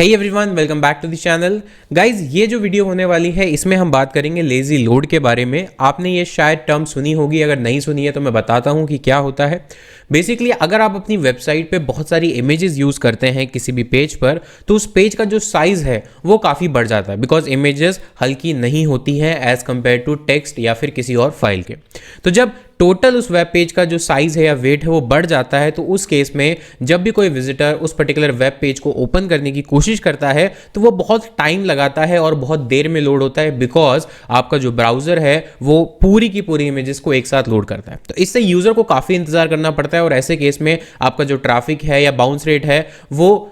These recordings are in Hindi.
Hey everyone, welcome back to the channel. Guys, ये जो वीडियो होने वाली है इसमें हम बात करेंगे लेजी लोड के बारे में। आपने ये शायद टर्म सुनी होगी, अगर नहीं सुनी है तो मैं बताता हूँ कि क्या होता है। बेसिकली अगर आप अपनी वेबसाइट पे बहुत सारी इमेजेस यूज़ करते हैं किसी भी पेज पर, तो उस पेज का जो साइज़ है वो काफ़ी बढ़ जाता है, बिकॉज इमेजेस हल्की नहीं होती हैं एज़ कम्पेयर टू टेक्स्ट या फिर किसी और फाइल के। तो जब टोटल उस वेब पेज का जो साइज़ है या वेट है वो बढ़ जाता है, तो उस केस में जब भी कोई विजिटर उस पर्टिकुलर वेब पेज को ओपन करने की कोशिश करता है तो वो बहुत टाइम लगाता है और बहुत देर में लोड होता है, बिकॉज आपका जो ब्राउज़र है वो पूरी की पूरी इमेजेस को एक साथ लोड करता है। तो इससे यूज़र को काफ़ी इंतजार करना पड़ता है और ऐसे केस में आपका जो ट्रैफिक है या बाउंस रेट है वो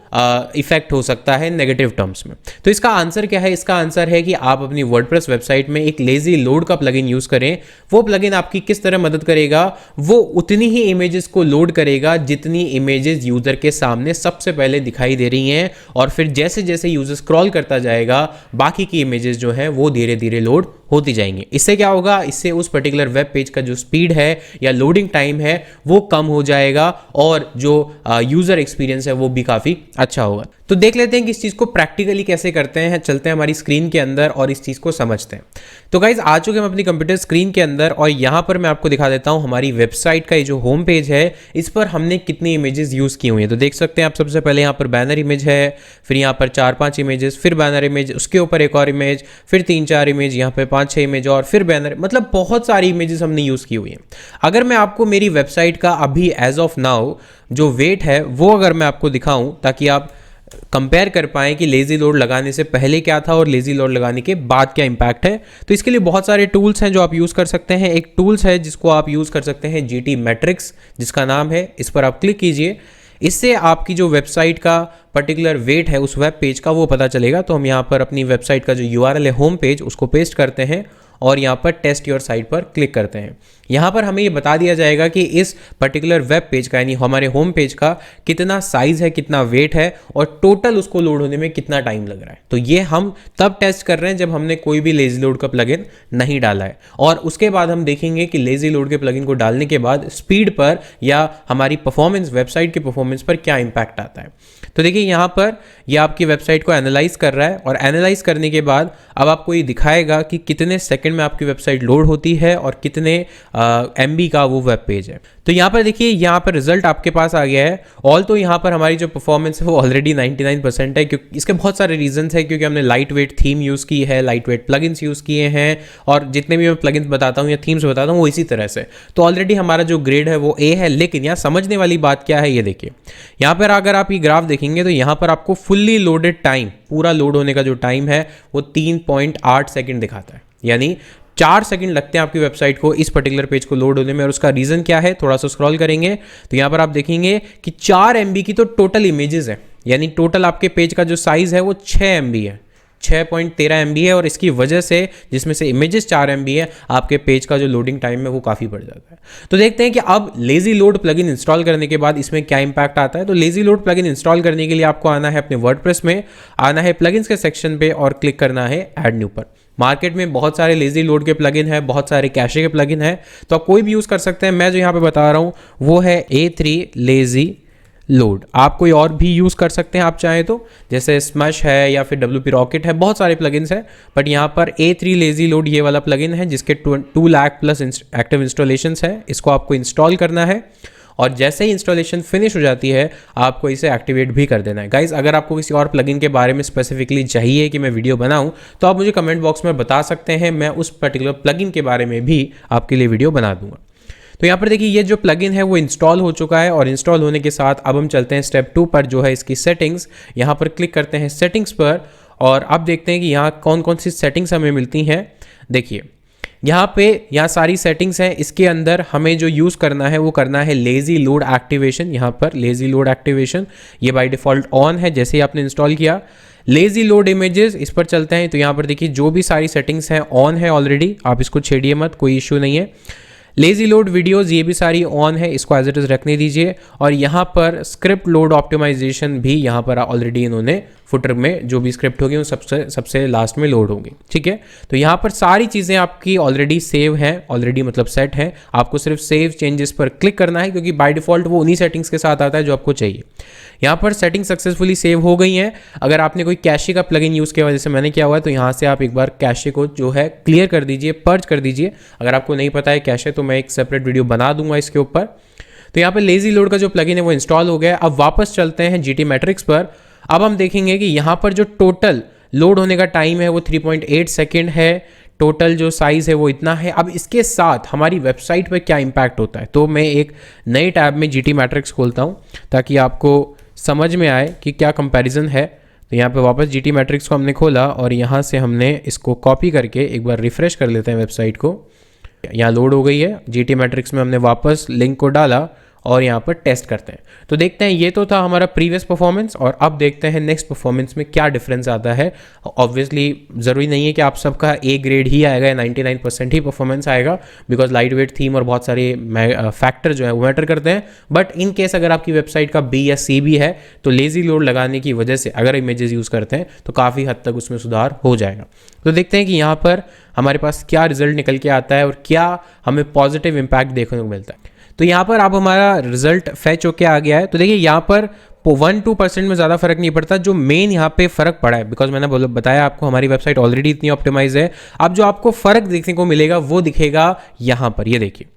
इफेक्ट हो सकता है नेगेटिव टर्म्स में। तो इसका आंसर क्या है? इसका आंसर है कि आप अपनी वर्डप्रेस वेबसाइट में एक लेजी लोड का प्लगइन यूज़ करें। वो प्लगइन आपकी किस तरह मदद करेगा? वो उतनी ही इमेजेस को लोड करेगा जितनी इमेजेस यूज़र के सामने सबसे पहले दिखाई दे रही हैं, और फिर जैसे जैसे यूज़र स्क्रॉल करता जाएगा बाकी की इमेजेस जो हैं वो धीरे धीरे लोड होती जाएंगी। इससे क्या होगा? इससे उस पर्टिकुलर वेब पेज का जो स्पीड है या लोडिंग टाइम है वो कम हो जाएगा और जो यूज़र एक्सपीरियंस है वो भी काफ़ी अच्छा होगा। तो देख लेते हैं कि इस चीज़ को प्रैक्टिकली कैसे करते हैं। चलते हैं हमारी स्क्रीन के अंदर और इस चीज़ को समझते हैं। तो गाइज, आ चुके हम अपनी कंप्यूटर स्क्रीन के अंदर और यहाँ पर मैं आपको दिखा देता हूँ हमारी वेबसाइट का ये जो होम पेज है इस पर हमने कितनी इमेजेस यूज़ की हुई हैं। तो देख सकते हैं आप, सबसे पहले यहाँ पर बैनर इमेज है, फिर यहाँ पर 4-5 इमेजेस, फिर बैनर इमेज, उसके ऊपर एक और इमेज, फिर 3-4 इमेज, यहाँ पे 5-6 इमेज और फिर बैनर, मतलब बहुत सारी इमेजेस हमने यूज़ की हुई हैं। अगर मैं आपको मेरी वेबसाइट का अभी एज ऑफ नाउ जो वेट है वो अगर मैं आपको दिखाऊं ताकि आप कंपेयर कर पाएं कि लेजी लोड लगाने से पहले क्या था और लेजी लोड लगाने के बाद क्या इंपैक्ट है, तो इसके लिए बहुत सारे टूल्स हैं जो आप यूज़ कर सकते हैं। एक टूल्स है जिसको आप यूज़ कर सकते हैं GT मैट्रिक्स, जिसका नाम है, इस पर आप क्लिक कीजिए। इससे आपकी जो वेबसाइट का पर्टिकुलर वेट है उस वेब पेज का वो पता चलेगा। तो हम यहाँ पर अपनी वेबसाइट का जो URL है होम पेज उसको पेस्ट करते हैं और यहाँ पर टेस्ट योर साइट पर क्लिक करते हैं। यहाँ पर हमें ये बता दिया जाएगा कि इस पर्टिकुलर वेब पेज का यानी हमारे होम पेज का कितना साइज़ है, कितना वेट है और टोटल उसको लोड होने में कितना टाइम लग रहा है। तो ये हम तब टेस्ट कर रहे हैं जब हमने कोई भी लेजी लोड का प्लगइन नहीं डाला है, और उसके बाद हम देखेंगे कि लेजी लोड के प्लगइन को डालने के बाद स्पीड पर या हमारी परफॉर्मेंस, वेबसाइट की परफॉर्मेंस पर क्या इंपैक्ट आता है। तो देखिए यहाँ पर ये आपकी वेबसाइट को एनालाइज कर रहा है और एनालाइज करने के बाद अब आपको ये दिखाएगा कि कितने सेकंड में आपकी वेबसाइट लोड होती है और कितने MB का वो वेब पेज है। तो यहाँ पर देखिए, यहाँ पर रिजल्ट आपके पास आ गया है। ऑल तो यहाँ पर हमारी जो परफॉर्मेंस है वो ऑलरेडी 99% है, क्योंकि इसके बहुत सारे रीजंस है, क्योंकि हमने लाइट वेट थीम यूज़ की है, लाइट वेट प्लगइन्स यूज़ किए हैं, और जितने भी मैं प्लगइन्स बताता हूँ या थीम्स बताता हूँ वो इसी तरह से। तो ऑलरेडी हमारा जो ग्रेड है वो A है। लेकिन यहाँ समझने वाली बात क्या है, ये देखिए, यहाँ पर अगर आप ये ग्राफ देखेंगे तो यहाँ पर आपको फुल्ली लोडेड टाइम, पूरा लोड होने का जो टाइम है वो 3.8 सेकेंड दिखाता है, यानी 4 सेकंड लगते हैं आपकी वेबसाइट को इस पर्टिकुलर पेज को लोड होने में। और उसका रीज़न क्या है, थोड़ा सा स्क्रॉल करेंगे तो यहाँ पर आप देखेंगे कि 4 MB की तो टोटल इमेजेस है, यानी टोटल आपके पेज का जो साइज़ है वो 6 MB है, 6.13 MB है। और इसकी वजह से, जिसमें से इमेजेस 4 MB है, आपके पेज का जो लोडिंग टाइम है वो काफ़ी बढ़ जाता है। तो देखते हैं कि अब लेजी लोड प्लगइन इंस्टॉल करने के बाद इसमें क्या इंपैक्ट आता है। तो लेजी लोड प्लगइन इंस्टॉल करने के लिए आपको आना है अपने वर्डप्रेस में, आना है प्लगइन्स के सेक्शन पे और क्लिक करना है ऐड न्यू पर। मार्केट में बहुत सारे लेजी लोड के प्लगइन है, बहुत सारे कैशे के प्लगइन है, तो आप कोई भी यूज़ कर सकते हैं। मैं जो यहाँ पे बता रहा हूँ वो है A3 लेजी लोड। आप कोई और भी यूज़ कर सकते हैं आप चाहें तो, जैसे स्मश है या फिर WP रॉकेट है, बहुत सारे प्लगइन्स हैं। बट यहाँ पर A3 लेजी लोड ये वाला प्लगइन है जिसके 2 लाख प्लस एक्टिव इंस्टॉलेशंस है। इसको आपको इंस्टॉल करना है और जैसे ही इंस्टॉलेशन फिनिश हो जाती है आपको इसे एक्टिवेट भी कर देना है। गाइज, अगर आपको किसी और प्लगइन के बारे में स्पेसिफिकली चाहिए कि मैं वीडियो बनाऊं तो आप मुझे कमेंट बॉक्स में बता सकते हैं, मैं उस पर्टिकुलर प्लगइन के बारे में भी आपके लिए वीडियो बना दूंगा। तो यहाँ पर देखिए, ये जो प्लगइन है वो इंस्टॉल हो चुका है और इंस्टॉल होने के साथ अब हम चलते हैं स्टेप 2 पर, जो है इसकी सेटिंग्स। यहाँ पर क्लिक करते हैं सेटिंग्स पर और अब देखते हैं कि यहाँ कौन कौन सी सेटिंग्स हमें मिलती हैं। देखिए यहाँ सारी सेटिंग्स हैं। इसके अंदर हमें जो यूज़ करना है वो करना है लेजी लोड एक्टिवेशन। यहाँ पर लेजी लोड एक्टिवेशन ये बाय डिफ़ॉल्ट ऑन है जैसे ही आपने इंस्टॉल किया। लेजी लोड इमेजेस, इस पर चलते हैं। तो यहाँ पर देखिए जो भी सारी सेटिंग्स हैं ऑन है ऑलरेडी, आप इसको छेड़िए मत, कोई इशू नहीं है। लेजी लोड वीडियोज़ ये भी सारी ऑन है, इसको एज इट इज़ रखने दीजिए। और यहाँ पर स्क्रिप्ट लोड ऑप्टिमाइजेशन भी यहाँ पर ऑलरेडी इन्होंने फुटर में जो भी स्क्रिप्ट होगी वो सबसे लास्ट में लोड होंगी। ठीक है, तो यहाँ पर सारी चीज़ें आपकी ऑलरेडी सेव हैं, ऑलरेडी मतलब सेट हैं। आपको सिर्फ सेव चेंजेस पर क्लिक करना है, क्योंकि बाय डिफॉल्ट वो उन्हीं सेटिंग्स के साथ आता है जो आपको चाहिए। यहाँ पर सेटिंग सक्सेसफुली सेव हो गई हैं। अगर आपने कोई कैशे का प्लगइन यूज़ किया, जैसे मैंने किया हुआ है, तो यहाँ से आप एक बार कैशे को जो है क्लियर कर दीजिए, पर्ज कर दीजिए। अगर आपको नहीं पता है कैशे, तो मैं एक सेपरेट वीडियो बना दूंगा इसके ऊपर। तो यहाँ पर लेजी लोड का जो प्लगइन है वो इंस्टॉल हो गया। अब वापस चलते हैं जीटी मैट्रिक्स पर। अब हम देखेंगे कि यहाँ पर जो टोटल लोड होने का टाइम है वो 3.8 सेकेंड है, टोटल जो साइज़ है वो इतना है। अब इसके साथ हमारी वेबसाइट पे क्या इम्पैक्ट होता है, तो मैं एक नई टैब में जीटी मैट्रिक्स खोलता हूँ ताकि आपको समझ में आए कि क्या कंपैरिजन है। तो यहाँ पे वापस जीटी मैट्रिक्स को हमने खोला और यहाँ से हमने इसको कॉपी करके एक बार रिफ़्रेश कर लेते हैं वेबसाइट को। यहाँ लोड हो गई है, जीटी मैट्रिक्स में हमने वापस लिंक को डाला और यहाँ पर टेस्ट करते हैं। तो देखते हैं, ये तो था हमारा प्रीवियस परफॉर्मेंस, और अब देखते हैं नेक्स्ट परफॉर्मेंस में क्या डिफरेंस आता है। ऑब्वियसली ज़रूरी नहीं है कि आप सबका ए ग्रेड ही आएगा या 99% ही परफॉर्मेंस आएगा, बिकॉज लाइट वेट थीम और बहुत सारे फैक्टर जो है वो मैटर करते हैं। बट इन केस अगर आपकी वेबसाइट का बी या सी भी है, तो लेजी लोड लगाने की वजह से अगर इमेजेस यूज़ करते हैं तो काफ़ी हद तक उसमें सुधार हो जाएगा। तो देखते हैं कि यहाँ पर हमारे पास क्या रिजल्ट निकल के आता है और क्या हमें पॉजिटिव इम्पैक्ट देखने को मिलता है। तो यहाँ पर अब हमारा रिजल्ट फैच होके आ गया है। तो देखिए यहाँ पर 1-2% में ज़्यादा फर्क नहीं पड़ता। जो मेन यहाँ पे फ़र्क पड़ा है, बिकॉज मैंने बताया आपको हमारी वेबसाइट ऑलरेडी इतनी ऑप्टिमाइज है। अब जो आपको फ़र्क देखने को मिलेगा वो दिखेगा यहाँ पर। ये देखिए,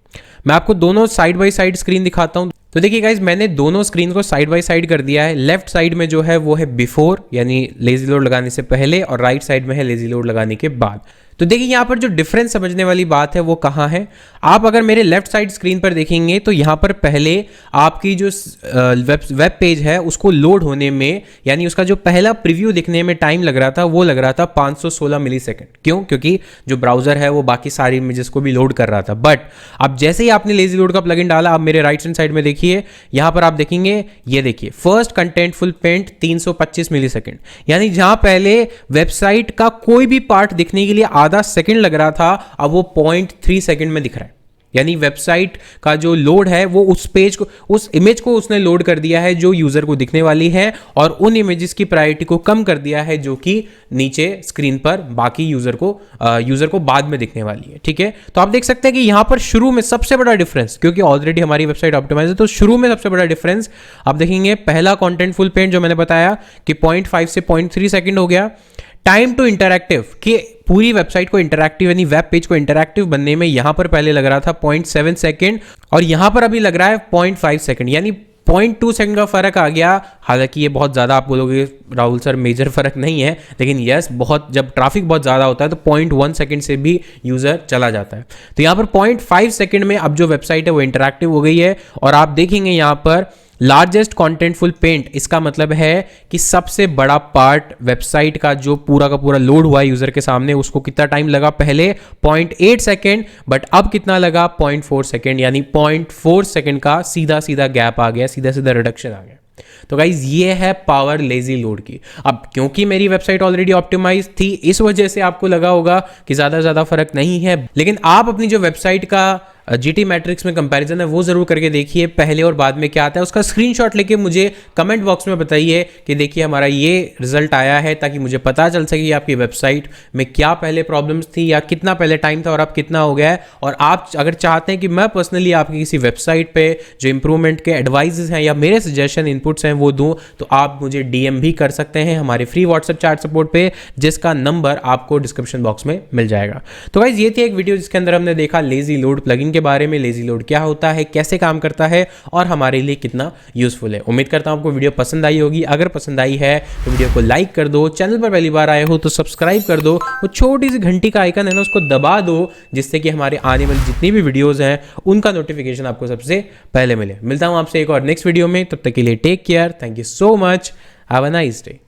मैं आपको दोनों साइड बाई साइड स्क्रीन दिखाता हूँ। तो देखिए गाइज, मैंने दोनों स्क्रीन को साइड बाय साइड कर दिया है। लेफ्ट साइड में जो है वो है बिफोर, यानी लेजी लोड लगाने से पहले, और राइट साइड में है लेजी लोड लगाने के बाद। तो देखिए यहाँ पर जो डिफरेंस समझने वाली बात है वो कहाँ है। आप अगर मेरे लेफ्ट साइड स्क्रीन पर देखेंगे तो यहाँ पर पहले आपकी जो वेब पेज है उसको लोड होने में, यानी उसका जो पहला प्रीव्यू दिखने में टाइम लग रहा था वो लग रहा था 516 मिलीसेकंड। क्यों? क्योंकि जो ब्राउजर है वो बाकी सारी इमेजेस को भी लोड कर रहा था। बट अब जैसे ही आपने लेजी लोड का प्लगइन डाला, अब मेरे राइट हैंड साइड में देखिए, यहाँ पर आप देखेंगे, ये देखिए फर्स्ट कंटेंटफुल पेंट 325 मिलीसेकंड, यानी जहां पहले वेबसाइट का कोई भी पार्ट दिखने के लिए आधा सेकंड लग रहा था, अब वो 0.3 सेकंड में दिख रहा है। यानी वेबसाइट का जो लोड है वो उस पेज को, उस इमेज को उसने लोड कर दिया है जो यूजर को दिखने वाली है, और उन इमेजेस की प्रायोरिटी को कम कर दिया है जो कि नीचे स्क्रीन पर बाकी यूजर को बाद में दिखने वाली है। ठीक है, तो आप देख सकते हैं कि यहां पर शुरू में सबसे बड़ा डिफरेंस, क्योंकि ऑलरेडी हमारी वेबसाइट ऑप्टिमाइज है, तो शुरू में सबसे बड़ा डिफरेंस आप देखेंगे, पहला कॉन्टेंटफुल पेंट जो मैंने बताया कि 0.5 से 0.3 सेकंड हो गया। टाइम टू इंटरैक्टिव, कि पूरी वेबसाइट को इंटरैक्टिव यानी वेब पेज को इंटरैक्टिव बनने में यहां पर पहले लग रहा था 0.7 सेकंड, और यहां पर अभी लग रहा है 0.5 सेकंड, यानी 0.2 सेकंड का फर्क आ गया। हालांकि ये बहुत ज़्यादा, आप बोलोगे राहुल सर मेजर फर्क नहीं है, लेकिन यस, बहुत, जब ट्रैफिक बहुत ज़्यादा होता है तो 0.1 सेकंड से भी यूज़र चला जाता है। तो यहाँ पर 0.5 सेकंड में अब जो वेबसाइट है वो इंटरैक्टिव हो गई है। और आप देखेंगे यहाँ पर लार्जेस्ट कॉन्टेंटफुल पेंट, इसका मतलब है कि सबसे बड़ा पार्ट वेबसाइट का जो पूरा का पूरा लोड हुआ है यूजर के सामने, उसको कितना टाइम लगा, पहले 0.8 सेकेंड, बट अब कितना लगा, 0.4 सेकेंड, यानी 0.4 सेकेंड का सीधा सीधा गैप आ गया, सीधा सीधा रिडक्शन आ गया। तो गाइज ये है पावर लेजी लोड की। अब क्योंकि मेरी वेबसाइट ऑलरेडी ऑप्टिमाइज थी, इस वजह से आपको लगा होगा कि ज़्यादा फर्क नहीं है, लेकिन आप अपनी जो वेबसाइट का जीटी मैट्रिक्स में कंपैरिजन है वो जरूर करके देखिए, पहले और बाद में क्या आता है उसका स्क्रीनशॉट लेके मुझे कमेंट बॉक्स में बताइए कि देखिए हमारा ये रिजल्ट आया है, ताकि मुझे पता चल सके कि आपकी वेबसाइट में क्या पहले प्रॉब्लम्स थी या कितना पहले टाइम था और अब कितना हो गया है। और आप अगर चाहते हैं कि मैं पर्सनली आपकी किसी वेबसाइट पे जो इंप्रूवमेंट के एडवाइजेस हैं या मेरे सजेशन इनपुट्स हैं वो दूं, तो आप मुझे डीएम भी कर सकते हैं हमारे फ्री व्हाट्सएप चैट सपोर्ट पे, जिसका नंबर आपको डिस्क्रिप्शन बॉक्स में मिल जाएगा। तो गाइस ये थी एक वीडियो जिसके अंदर हमने देखा लेजी लोड प्लगइन के बारे में, लेजी लोड क्या होता है, कैसे काम करता है और हमारे लिए कितना यूजफुल है। उम्मीद करता हूं आपको वीडियो पसंद आई होगी। अगर पसंद आई है तो वीडियो को लाइक कर दो, चैनल पर पहली बार आए हो तो सब्सक्राइब कर दो, वो छोटी सी घंटी का आइकन है ना उसको दबा दो, जिससे कि हमारे आने वाली जितनी भी वीडियोस हैं उनका नोटिफिकेशन आपको सबसे पहले मिले। मिलता हूं आपसे एक और नेक्स्ट वीडियो में, तब तक के लिए take care, thank you so much, have a nice day.